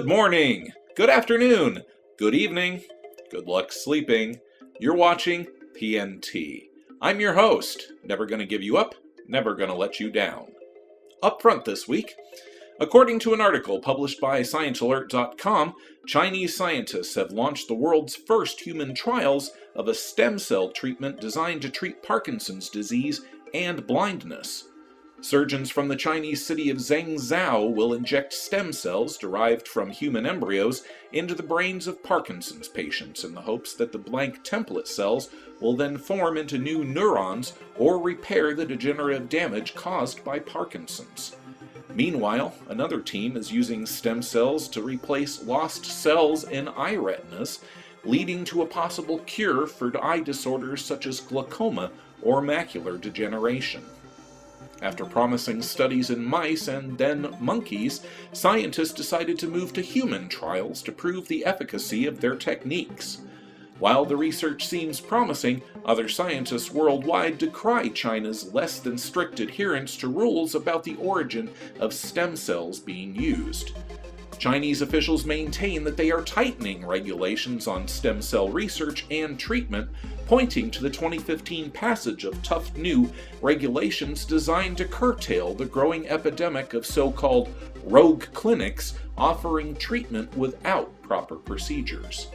Good morning, good afternoon, good evening, good luck sleeping. You're watching PNT. I'm your host, never gonna give you up, never gonna let you down. Up front this week, according to an article published by ScienceAlert.com, Chinese scientists have launched the world's first human trials of a stem cell treatment designed to treat Parkinson's disease and blindness. Surgeons from the Chinese city of Zhengzhou will inject stem cells derived from human embryos into the brains of Parkinson's patients in the hopes that the blank template cells will then form into new neurons or repair the degenerative damage caused by Parkinson's. Meanwhile, another team is using stem cells to replace lost cells in eye retinas, leading to a possible cure for eye disorders such as glaucoma or macular degeneration. After promising studies in mice and then monkeys, scientists decided to move to human trials to prove the efficacy of their techniques. While the research seems promising, other scientists worldwide decry China's less than strict adherence to rules about the origin of stem cells being used. Chinese officials maintain that they are tightening regulations on stem cell research and treatment, pointing to the 2015 passage of tough new regulations designed to curtail the growing epidemic of so-called rogue clinics offering treatment without proper procedures.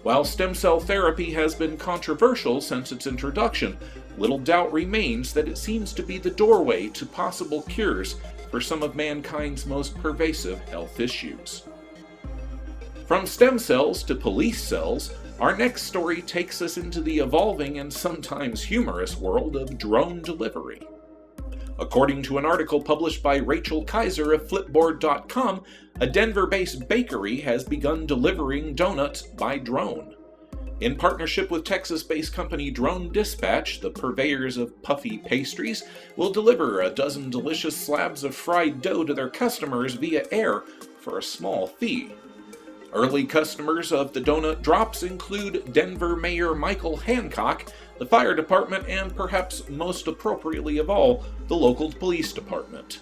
While stem cell therapy has been controversial since its introduction, little doubt remains that it seems to be the doorway to possible cures for some of mankind's most pervasive health issues. From stem cells to police cells, our next story takes us into the evolving and sometimes humorous world of drone delivery. According to an article published by Rachel Kaiser of Flipboard.com, a Denver-based bakery has begun delivering donuts by drone. In partnership with Texas-based company Drone Dispatch, the purveyors of puffy pastries will deliver a dozen delicious slabs of fried dough to their customers via air for a small fee. Early customers of the donut drops include Denver Mayor Michael Hancock, the fire department, and perhaps most appropriately of all, the local police department.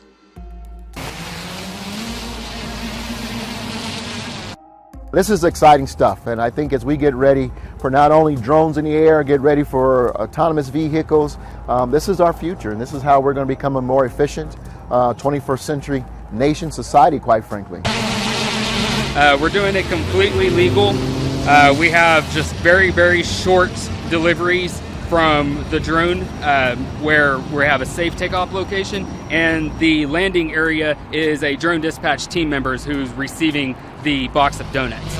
This is exciting stuff, and I think as we get ready for not only drones in the air, get ready for autonomous vehicles, this is our future, and this is how we're going to become a more efficient 21st century nation, society, quite frankly. We're doing it completely legal. We have just very, very short deliveries from the drone where we have a safe takeoff location, and the landing area is a drone dispatch team members who's receiving the box of donuts.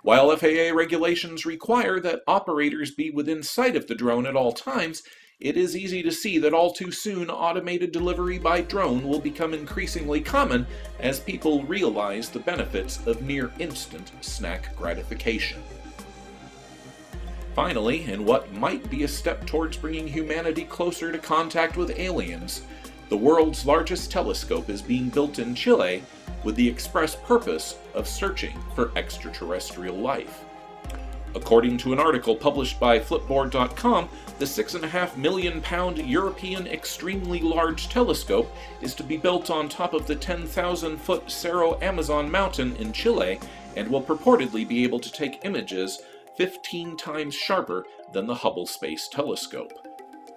While FAA regulations require that operators be within sight of the drone at all times, it is easy to see that all too soon automated delivery by drone will become increasingly common as people realize the benefits of near instant snack gratification. Finally, in what might be a step towards bringing humanity closer to contact with aliens, the world's largest telescope is being built in Chile with the express purpose of searching for extraterrestrial life. According to an article published by Flipboard.com, the 6.5 million pound European extremely large telescope is to be built on top of the 10,000-foot Cerro Amazon mountain in Chile and will purportedly be able to take images 15 times sharper than the Hubble Space Telescope.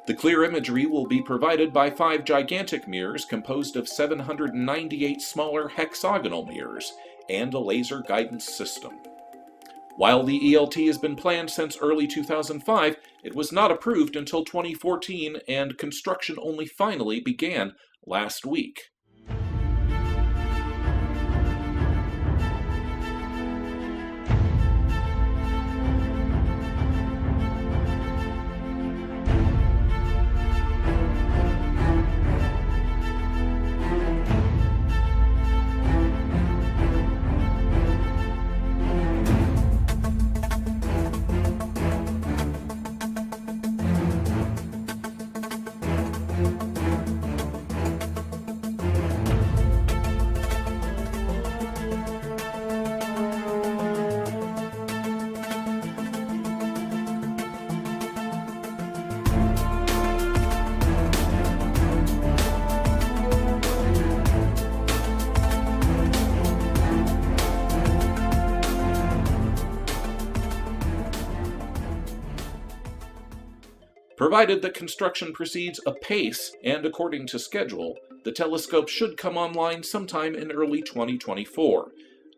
The clear imagery will be provided by 5 gigantic mirrors composed of 798 smaller hexagonal mirrors and a laser guidance system. While the ELT has been planned since early 2005, it was not approved until 2014, and construction only finally began last week. Provided that construction proceeds apace and according to schedule, the telescope should come online sometime in early 2024,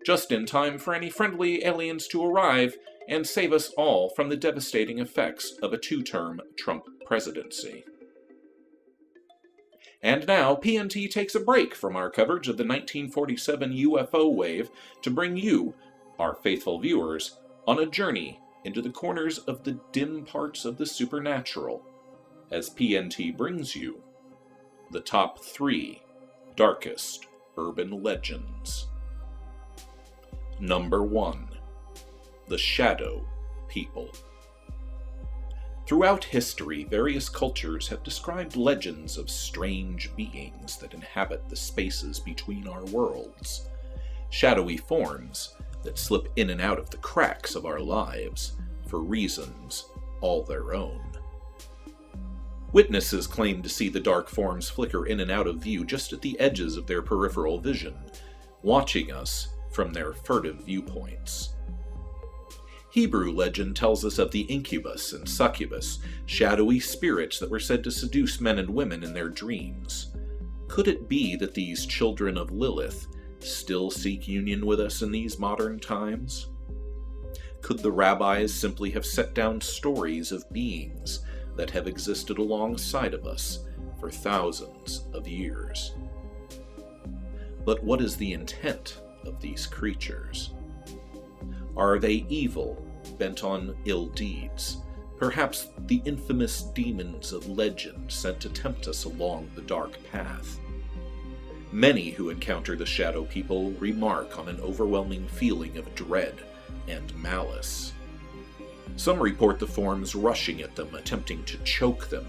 just in time for any friendly aliens to arrive and save us all from the devastating effects of a two-term Trump presidency. And now, PNT takes a break from our coverage of the 1947 UFO wave to bring you, our faithful viewers, on a journey into the corners of the dim parts of the supernatural, as PNT brings you the top 3 darkest urban legends. Number 1. The Shadow People. Throughout history, various cultures have described legends of strange beings that inhabit the spaces between our worlds. Shadowy forms that slip in and out of the cracks of our lives for reasons all their own. Witnesses claim to see the dark forms flicker in and out of view just at the edges of their peripheral vision, watching us from their furtive viewpoints. Hebrew legend tells us of the incubus and succubus, shadowy spirits that were said to seduce men and women in their dreams. Could it be that these children of Lilith still seek union with us in these modern times? Could the rabbis simply have set down stories of beings that have existed alongside of us for thousands of years? But what is the intent of these creatures? Are they evil, bent on ill deeds? Perhaps the infamous demons of legend sent to tempt us along the dark path? Many who encounter the shadow people remark on an overwhelming feeling of dread and malice. Some report the forms rushing at them, attempting to choke them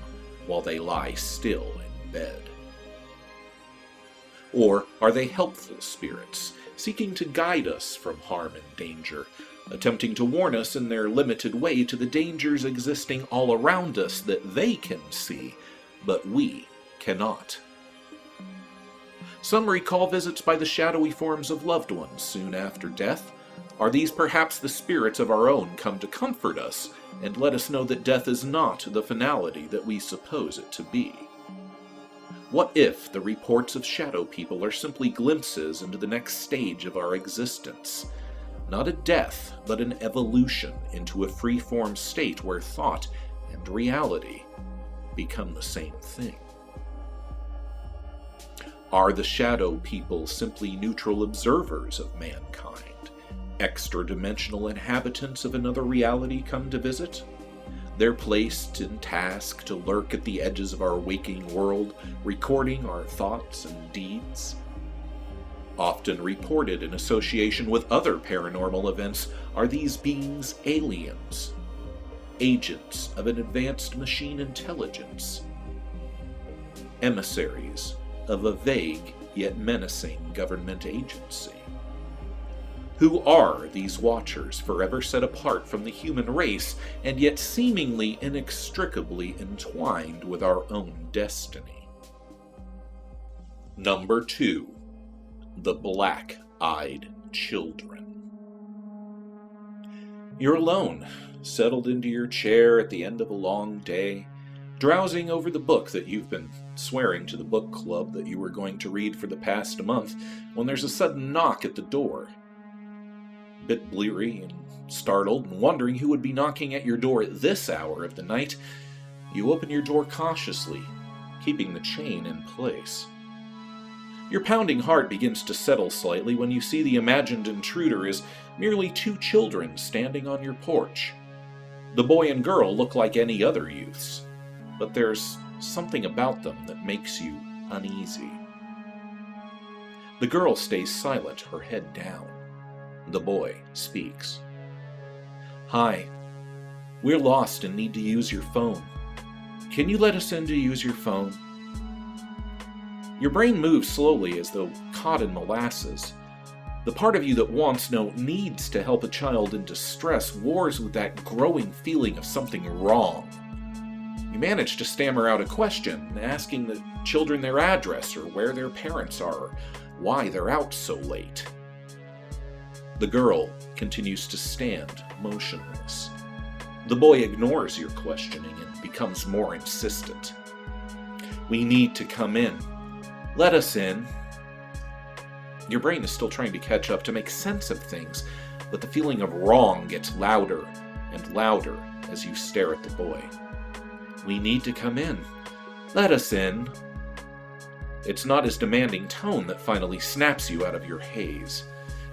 while they lie still in bed. Or are they helpful spirits, seeking to guide us from harm and danger, attempting to warn us in their limited way to the dangers existing all around us that they can see, but we cannot? Some recall visits by the shadowy forms of loved ones soon after death. Are these perhaps the spirits of our own come to comfort us and let us know that death is not the finality that we suppose it to be? What if the reports of shadow people are simply glimpses into the next stage of our existence? Not a death, but an evolution into a free-form state where thought and reality become the same thing. Are the shadow people simply neutral observers of mankind, extra-dimensional inhabitants of another reality come to visit? They're placed in task to lurk at the edges of our waking world, recording our thoughts and deeds. Often reported in association with other paranormal events are these beings aliens, agents of an advanced machine intelligence, emissaries of a vague yet menacing government agency. Who are these watchers, forever set apart from the human race, and yet seemingly inextricably entwined with our own destiny? Number 2. The Black-Eyed Children. You're alone, settled into your chair at the end of a long day, drowsing over the book that you've been swearing to the book club that you were going to read for the past month, when there's a sudden knock at the door. Bit bleary and startled and wondering who would be knocking at your door at this hour of the night, you open your door cautiously, keeping the chain in place. Your pounding heart begins to settle slightly when you see the imagined intruder is merely 2 children standing on your porch. The boy and girl look like any other youths, but there's something about them that makes you uneasy. The girl stays silent, her head down. The boy speaks. "Hi, we're lost and need to use your phone. Can you let us in to use your phone?" Your brain moves slowly as though caught in molasses. The part of you that wants, no, needs to help a child in distress wars with that growing feeling of something wrong. You manage to stammer out a question, asking the children their address or where their parents are, or why they're out so late. The girl continues to stand motionless. The boy ignores your questioning and becomes more insistent. We need to come in. Let us in. Your brain is still trying to catch up to make sense of things, but the feeling of wrong gets louder and louder as you stare at the boy. We need to come in. Let us in. It's not his demanding tone that finally snaps you out of your haze.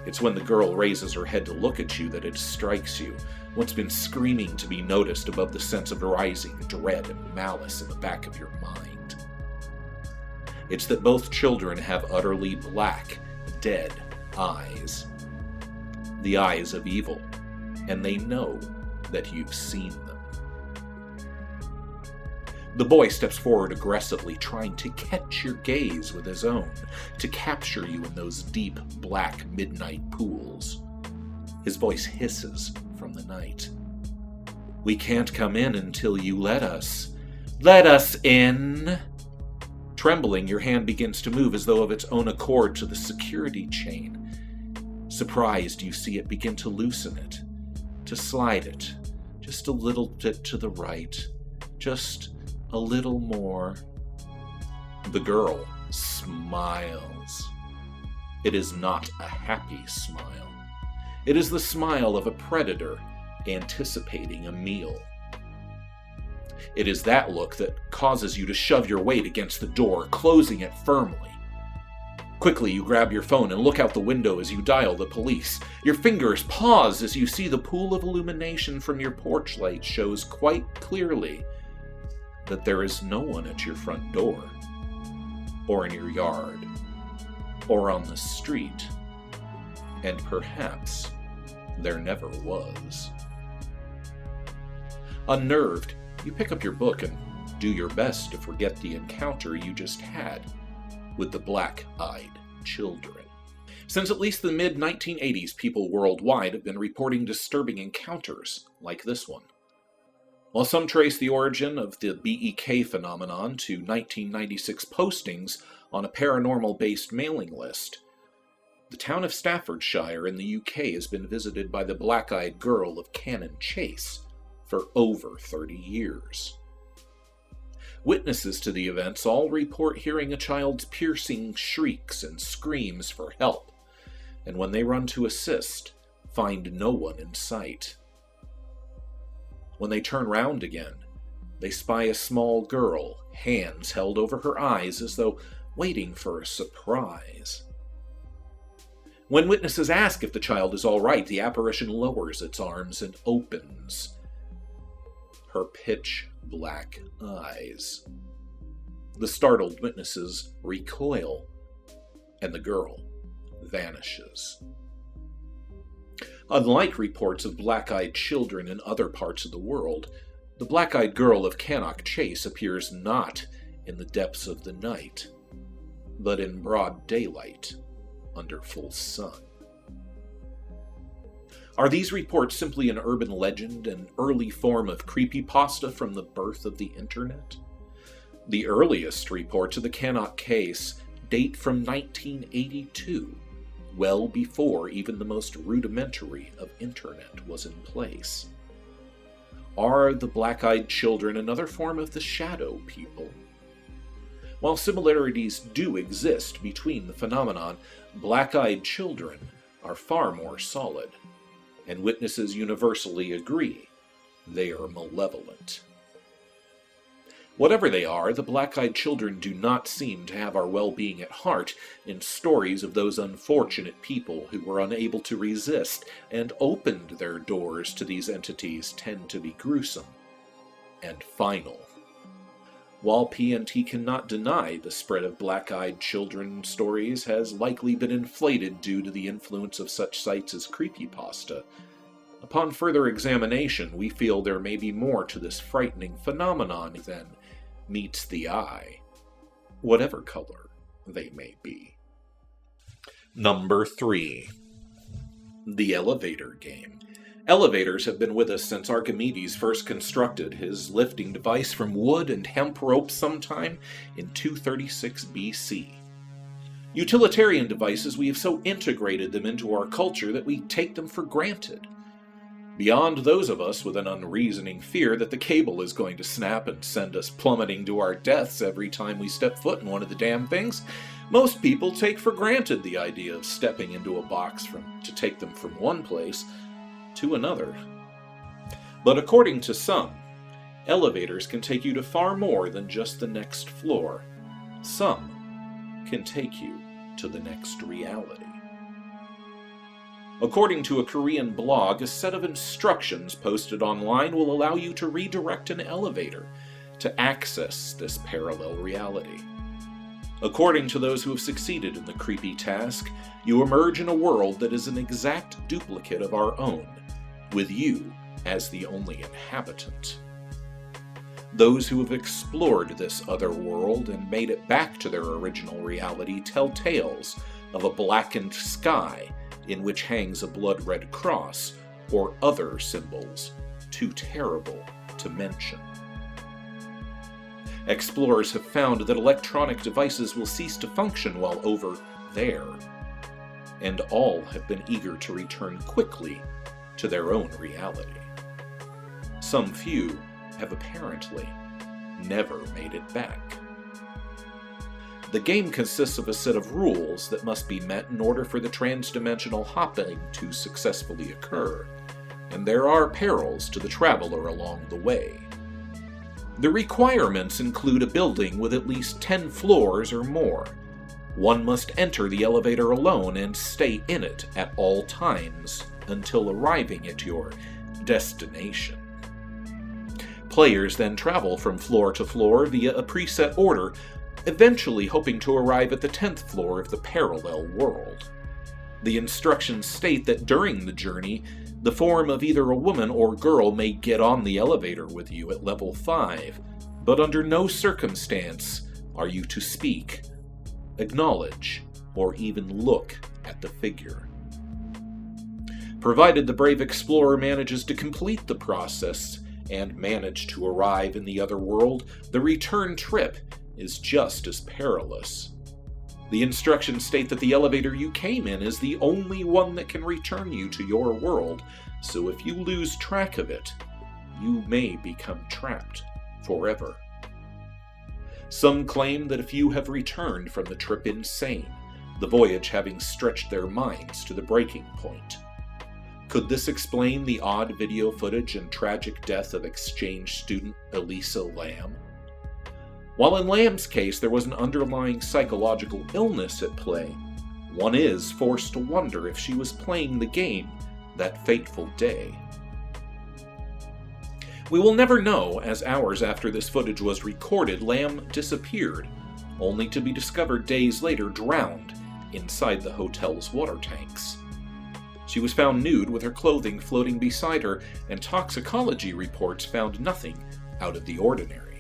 It's when the girl raises her head to look at you that it strikes you, what's been screaming to be noticed above the sense of rising dread and malice in the back of your mind. It's that both children have utterly black, dead eyes. The eyes of evil, and they know that you've seen them. The boy steps forward aggressively, trying to catch your gaze with his own, to capture you in those deep, black midnight pools. His voice hisses from the night. We can't come in until you let us. Let us in! Trembling, your hand begins to move as though of its own accord to the security chain. Surprised, you see it begin to loosen it, to slide it, just a little bit to the right, just a little more. The girl smiles. It is not a happy smile. It is the smile of a predator anticipating a meal. It is that look that causes you to shove your weight against the door, closing it firmly. Quickly, you grab your phone and look out the window as you dial the police. Your fingers pause as you see the pool of illumination from your porch light shows quite clearly that there is no one at your front door, or in your yard, or on the street, and perhaps there never was. Unnerved, you pick up your book and do your best to forget the encounter you just had with the black-eyed children. Since at least the mid-1980s, people worldwide have been reporting disturbing encounters like this one. While some trace the origin of the BEK phenomenon to 1996 postings on a paranormal-based mailing list, the town of Staffordshire in the UK has been visited by the black-eyed girl of Cannon Chase for over 30 years. Witnesses to the events all report hearing a child's piercing shrieks and screams for help, and when they run to assist, find no one in sight. When they turn round again, they spy a small girl, hands held over her eyes as though waiting for a surprise. When witnesses ask if the child is all right, the apparition lowers its arms and opens her pitch-black eyes. The startled witnesses recoil, and the girl vanishes. Unlike reports of black-eyed children in other parts of the world, the black-eyed girl of Cannock Chase appears not in the depths of the night, but in broad daylight, under full sun. Are these reports simply an urban legend, an early form of creepypasta from the birth of the internet? The earliest reports of the Cannock case date from 1982, well before even the most rudimentary of internet was in place. Are the black-eyed children another form of the shadow people? While similarities do exist between the phenomenon, black-eyed children are far more solid, and witnesses universally agree they are malevolent. Whatever they are, the black-eyed children do not seem to have our well-being at heart, and stories of those unfortunate people who were unable to resist and opened their doors to these entities tend to be gruesome and final. While PNT cannot deny the spread of black-eyed children stories has likely been inflated due to the influence of such sites as creepypasta, upon further examination we feel there may be more to this frightening phenomenon than meets the eye, whatever color they may be. Number 3. The elevator game. Elevators have been with us since Archimedes first constructed his lifting device from wood and hemp rope sometime in 236 BC. Utilitarian devices, we have so integrated them into our culture that we take them for granted. Beyond those of us with an unreasoning fear that the cable is going to snap and send us plummeting to our deaths every time we step foot in one of the damn things, most people take for granted the idea of stepping into a box to take them from one place to another. But according to some, elevators can take you to far more than just the next floor. Some can take you to the next reality. According to a Korean blog, a set of instructions posted online will allow you to redirect an elevator to access this parallel reality. According to those who have succeeded in the creepy task, you emerge in a world that is an exact duplicate of our own, with you as the only inhabitant. Those who have explored this other world and made it back to their original reality tell tales of a blackened sky in which hangs a blood-red cross or other symbols too terrible to mention. Explorers have found that electronic devices will cease to function while over there, and all have been eager to return quickly to their own reality. Some few have apparently never made it back. The game consists of a set of rules that must be met in order for the transdimensional hopping to successfully occur, and there are perils to the traveler along the way. The requirements include a building with at least 10 floors or more. One must enter the elevator alone and stay in it at all times until arriving at your destination. Players then travel from floor to floor via a preset order, eventually hoping to arrive at the 10th floor of the parallel world. The instructions state that during the journey, the form of either a woman or girl may get on the elevator with you at level 5, but under no circumstance are you to speak, acknowledge, or even look at the figure. Provided the brave explorer manages to complete the process and manage to arrive in the other world, the return trip is just as perilous. The instructions state that the elevator you came in is the only one that can return you to your world, so if you lose track of it, you may become trapped forever. Some claim that a few have returned from the trip insane, the voyage having stretched their minds to the breaking point. Could this explain the odd video footage and tragic death of exchange student Elisa Lam? While in Lam's case there was an underlying psychological illness at play, one is forced to wonder if she was playing the game that fateful day. We will never know, as hours after this footage was recorded, Lam disappeared, only to be discovered days later drowned inside the hotel's water tanks. She was found nude with her clothing floating beside her, and toxicology reports found nothing out of the ordinary.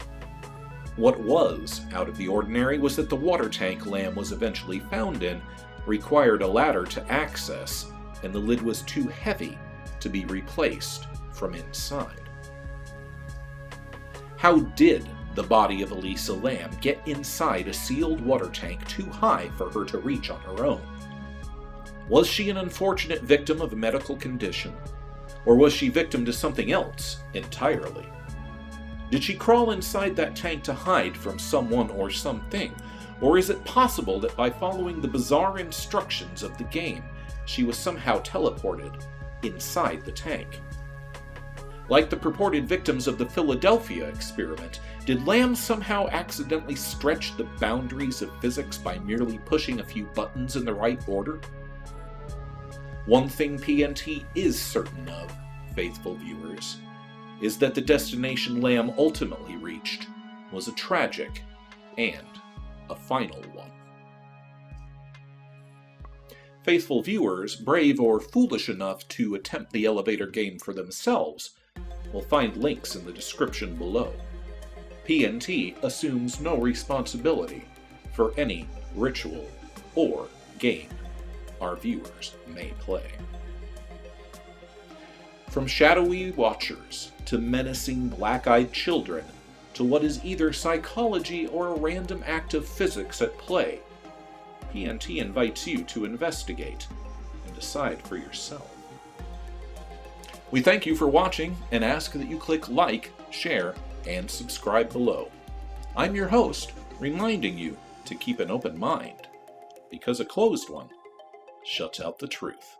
What was out of the ordinary was that the water tank Lam was eventually found in required a ladder to access, and the lid was too heavy to be replaced from inside. How did the body of Elisa Lam get inside a sealed water tank too high for her to reach on her own? Was she an unfortunate victim of a medical condition, or was she victim to something else entirely? Did she crawl inside that tank to hide from someone or something? Or is it possible that by following the bizarre instructions of the game, she was somehow teleported inside the tank? Like the purported victims of the Philadelphia experiment, did Lam somehow accidentally stretch the boundaries of physics by merely pushing a few buttons in the right order? One thing PNT is certain of, faithful viewers, is that the destination Lam ultimately reached was a tragic and a final one. Faithful viewers, brave or foolish enough to attempt the elevator game for themselves, will find links in the description below. PNT assumes no responsibility for any ritual or game our viewers may play. From shadowy watchers to menacing black-eyed children to what is either psychology or a random act of physics at play, PNT invites you to investigate and decide for yourself. We thank you for watching and ask that you click like, share, and subscribe below. I'm your host, reminding you to keep an open mind, because a closed one shuts out the truth.